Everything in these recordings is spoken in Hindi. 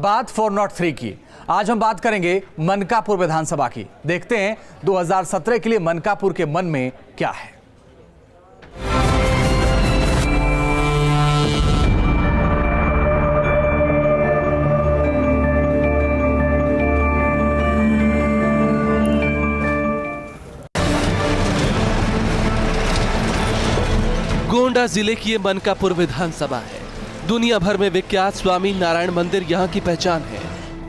बात 403 की। आज हम बात करेंगे मनकापुर विधानसभा की। देखते हैं 2017 के लिए मनकापुर के मन में क्या है। गोंडा जिले की ये मनकापुर विधानसभा है। दुनिया भर में विख्यात स्वामी नारायण मंदिर यहाँ की पहचान है,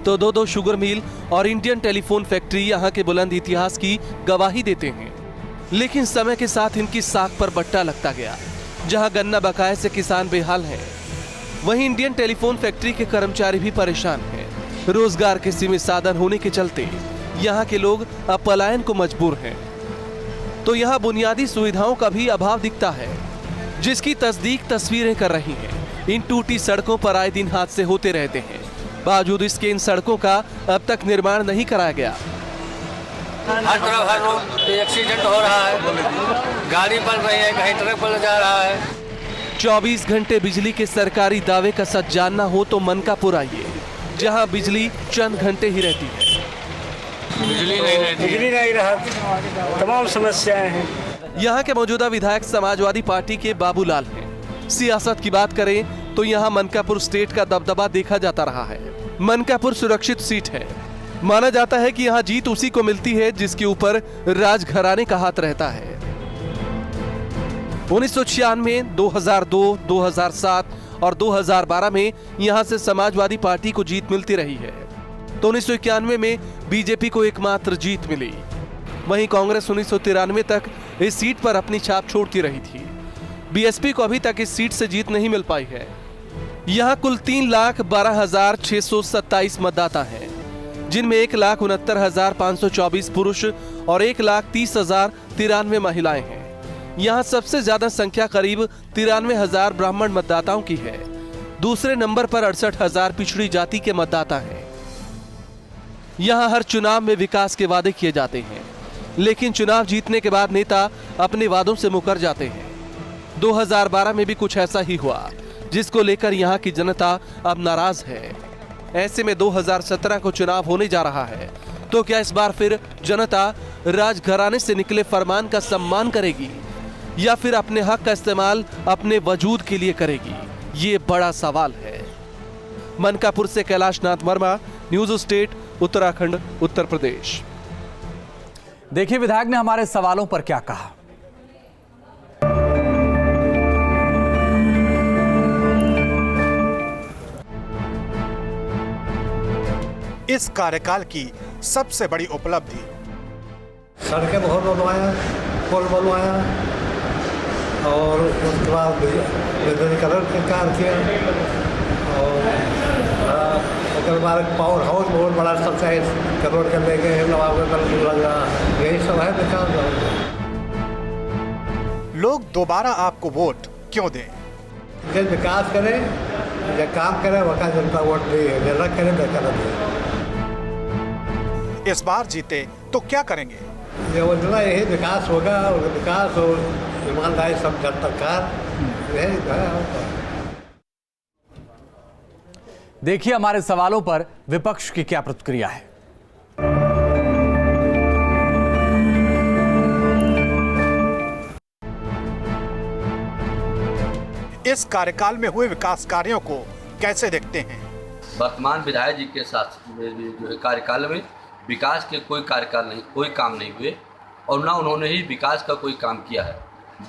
तो दो शुगर मिल और इंडियन टेलीफोन फैक्ट्री यहाँ के बुलंद इतिहास की गवाही देते हैं। लेकिन समय के साथ इनकी साख पर बट्टा लगता गया। जहाँ गन्ना बकाये से किसान बेहाल हैं, वहीं इंडियन टेलीफोन फैक्ट्री के कर्मचारी भी परेशान हैं। रोजगार के सीमित साधन होने के चलते यहाँ के लोग अब पलायन को मजबूर हैं। तो यहाँ बुनियादी सुविधाओं का भी अभाव दिखता है, जिसकी तस्दीक तस्वीरें कर रही हैं। इन टूटी सड़कों पर आए दिन हादसे होते रहते हैं। बावजूद इसके इन सड़कों का अब तक निर्माण नहीं कराया गया। हर तरफ हर रोड एक्सीडेंट हो रहा है, गाड़ी बन रही है, कहीं ट्रक पर जा रहा है। 24 घंटे बिजली के सरकारी दावे का सच जानना हो तो मनकापुर आइए, जहां बिजली चंद घंटे ही रहती है। बिजली नहीं रहा, तमाम समस्याएं हैं। यहाँ के मौजूदा विधायक समाजवादी पार्टी के बाबूलाल हैं। सियासत की बात करें तो यहाँ मनकापुर स्टेट का दबदबा देखा जाता रहा है। मनकापुर सुरक्षित सीट है। माना जाता है कि यहाँ जीत उसी को मिलती है जिसके ऊपर राजघराने का हाथ रहता है। 1996, 2002, 2007 और 2012 में यहाँ से समाजवादी पार्टी को जीत मिलती रही है। तो 1991 में बीजेपी को एकमात्र जीत मिली। वहीं कांग्रेस 1993 तक इस सीट पर अपनी छाप छोड़ती रही थी। बीएसपी को अभी तक इस सीट से जीत नहीं मिल पाई है। यहाँ कुल 3,12,627 मतदाता हैं, जिनमें 1,69,524 पुरुष और 1,30,093 महिलाएं हैं। यहाँ सबसे ज्यादा संख्या करीब 93,000 ब्राह्मण मतदाताओं की है। दूसरे नंबर पर 68,000 पिछड़ी जाति के मतदाता हैं। यहाँ हर चुनाव में विकास के वादे किए जाते हैं, लेकिन चुनाव जीतने के बाद नेता अपने वादों से मुकर जाते हैं। 2012 में भी कुछ ऐसा ही हुआ, जिसको लेकर यहाँ की जनता अब नाराज है। ऐसे में 2017 को चुनाव होने जा रहा है, तो क्या इस बार फिर जनता राजघराने से निकले फरमान का सम्मान करेगी या फिर अपने हक का इस्तेमाल अपने वजूद के लिए करेगी? ये बड़ा सवाल है। मनकापुर से कैलाश नाथ वर्मा, न्यूज स्टेट, उत्तराखंड, उत्तर प्रदेश। देखिए विधायक ने हमारे सवालों पर क्या कहा। इस कार्यकाल की सबसे बड़ी उपलब्धि, सड़कें बहुत बनवाया, पुल बनवाया और उसके बाद विद्युतीकरण का कार्य किया और उसके बाद पावर हाउस बहुत बड़ा 27 करोड़ का लेके लगा। यही सब है विकास। लोग दोबारा आपको वोट क्यों दें? जब विकास करें, जब काम करें, वहाँ जनता वोट दे, निर्णय करें, बेकार दे। इस बार जीते तो क्या करेंगे? ये योजना यही विकास होगा और विकास और ईमानदारी सब जनता का। देखिए हमारे सवालों पर विपक्ष की क्या प्रतिक्रिया है। इस कार्यकाल में हुए विकास कार्यों को कैसे देखते हैं? वर्तमान विधायक जी के साथ जो है कार्यकाल में विकास के कोई काम नहीं हुए और ना उन्होंने ही विकास का कोई काम किया है,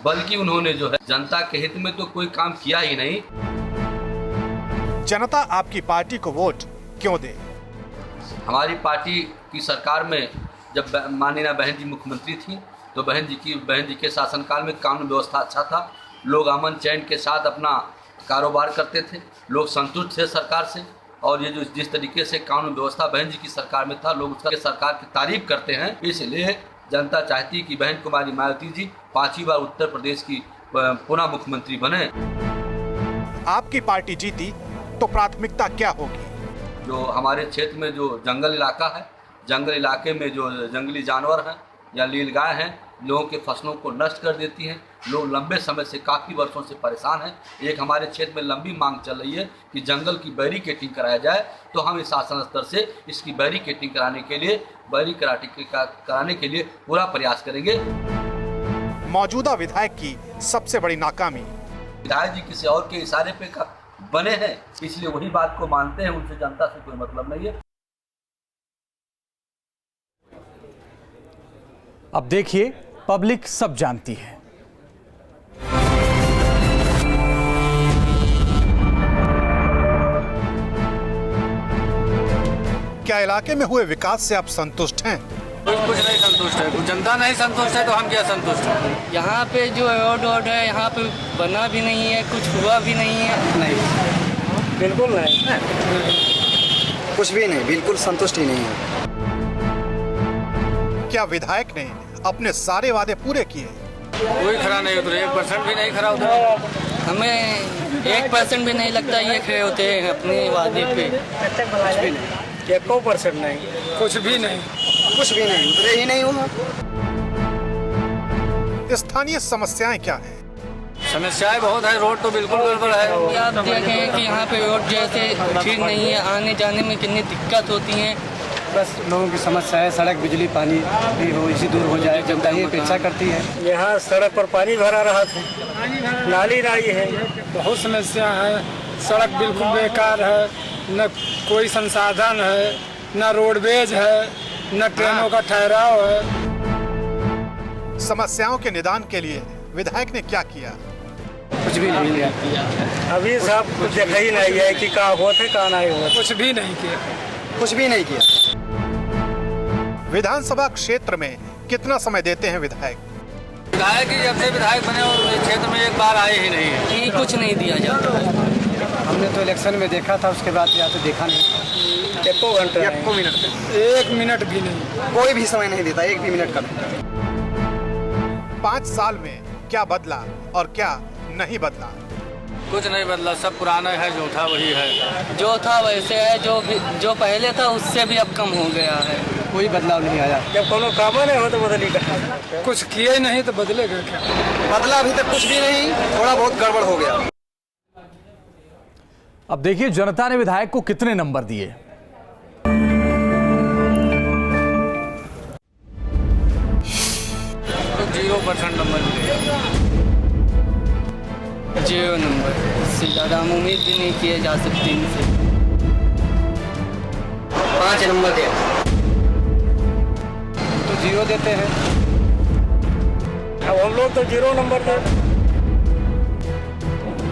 बल्कि उन्होंने जो है जनता के हित में तो कोई काम किया ही नहीं। जनता आपकी पार्टी को वोट क्यों दे? हमारी पार्टी की सरकार में जब माननीय बहन जी मुख्यमंत्री थी, तो बहन जी के शासनकाल में कानून व्यवस्था अच्छा था। लोग अमन चैन के साथ अपना कारोबार करते थे, लोग संतुष्ट थे सरकार से। और ये जो जिस तरीके से कानून व्यवस्था बहन जी की सरकार में था, लोग उसका सरकार की तारीफ करते हैं। इसलिए जनता चाहती है कि बहन कुमारी मायावती जी 5वीं बार उत्तर प्रदेश की पुनः मुख्यमंत्री बने। आपकी पार्टी जीती तो प्राथमिकता क्या होगी? जो हमारे क्षेत्र में जो जंगल इलाका है, जंगल इलाके में जो जंगली जानवर हैं, या नीलगाय हैं, लोगों के फसलों को नष्ट कर देती हैं। लोग लंबे समय से, काफ़ी वर्षों से परेशान हैं। एक हमारे क्षेत्र में लंबी मांग चल रही है कि जंगल की बैरिकेटिंग कराया जाए, तो हम इस शासन स्तर से इसकी बैरिकेटिंग कराने के लिए पूरा प्रयास करेंगे। मौजूदा विधायक की सबसे बड़ी नाकामी। विधायक जी किसी और के इशारे पे बने हैं, इसलिए वही बात को मानते हैं, उनसे जनता से कोई मतलब नहीं है। अब देखिए, पब्लिक सब जानती है। क्या इलाके में हुए विकास से आप संतुष्ट हैं? कुछ नहीं संतुष्ट है, कुछ जनता नहीं संतुष्ट है, तो हम क्या संतुष्ट हैं? यहाँ पे जो रोड है यहाँ पे बना भी नहीं है, कुछ हुआ भी नहीं है। नहीं, बिल्कुल नहीं, कुछ भी नहीं, बिल्कुल संतुष्ट ही नहीं है। क्या विधायक ने अपने सारे वादे पूरे किए? कोई खरा नहीं उतरे, 1% भी नहीं खरा उतरा। हमें 1% भी नहीं लगता ये खड़े होते हैं अपने वादे पे। 1% नहीं, कुछ भी नहीं, कुछ भी नहीं, उतरे ही नहीं हुआ। स्थानीय समस्याएं क्या हैं? समस्याएं बहुत है, रोड तो बिल्कुल गड़बड़ है। आप देखें कि यहाँ पे रोड जैसे ठीक नहीं है, आने जाने में कितनी दिक्कत होती है। बस लोगों की समस्या है, सड़क, बिजली, पानी भी हो, इसी दूर हो जाए, जनता ये अपेक्षा करती है। यहाँ सड़क पर पानी भरा रहा था, नाली नहीं है, बहुत समस्या है। सड़क बिल्कुल बेकार है, न कोई संसाधन है, न रोडवेज है, न ट्रेनों का ठहराव है। समस्याओं के निदान के लिए विधायक ने क्या किया? कुछ भी नहीं किया। अभी सब कुछ देखा ही नहीं है कि कहाँ होते हैं, कहाँ नहीं होते। कुछ भी नहीं किया, कुछ भी नहीं किया। विधानसभा क्षेत्र में कितना समय देते हैं विधायक? विधायक ही जब से विधायक बने और इस क्षेत्र में एक बार आए ही नहीं है। कहीं कुछ नहीं दिया जाता। हमने तो इलेक्शन में देखा था, उसके बाद या तो देखा नहीं। 1 मिनट भी नहीं, कोई भी समय नहीं देता, 1 भी मिनट का नहीं। 5 साल में क्या बदला और क्या नहीं बदला? कुछ नहीं बदला, सब पुराना है, जो था वही है। जो था वैसे है, जो पहले था उससे भी अब कम हो गया है। कोई बदलाव नहीं आया। जब कोनो काम नहीं हो तो बदली का। कुछ किए नहीं तो बदलेगा क्या? बदला अभी तक कुछ भी नहीं, थोड़ा बहुत गड़बड़ हो गया। अब देखिए, जनता ने विधायक को कितने नंबर दिए। तो 0% नंबर मिले। 0 नंबर, इससे ज़्यादा हम उम्मीद भी नहीं किए जा सकते इनसे। 5 नंबर दे तो 0 देते हैं। अब हम लोग तो 0 नंबर दे।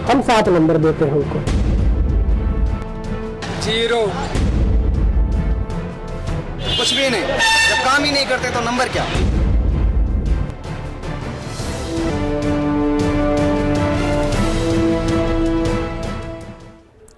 हम 7 नंबर देते हैं उनको। 0, कुछ भी नहीं। जब काम ही नहीं करते तो नंबर क्या?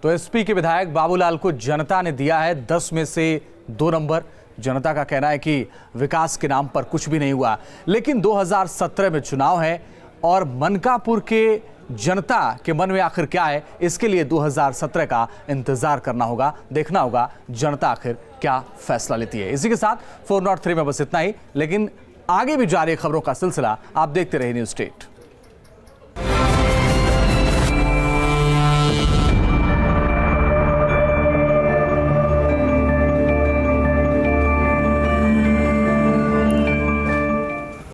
तो एसपी के विधायक बाबूलाल को जनता ने दिया है 10 में से 2 नंबर। जनता का कहना है कि विकास के नाम पर कुछ भी नहीं हुआ। लेकिन 2017 में चुनाव है और मनकापुर के जनता के मन में आखिर क्या है, इसके लिए 2017 का इंतजार करना होगा, देखना होगा जनता आखिर क्या फैसला लेती है। इसी के साथ 403 में बस इतना ही, लेकिन आगे भी जारी खबरों का सिलसिला आप देखते रहिए न्यूज़ स्टेट।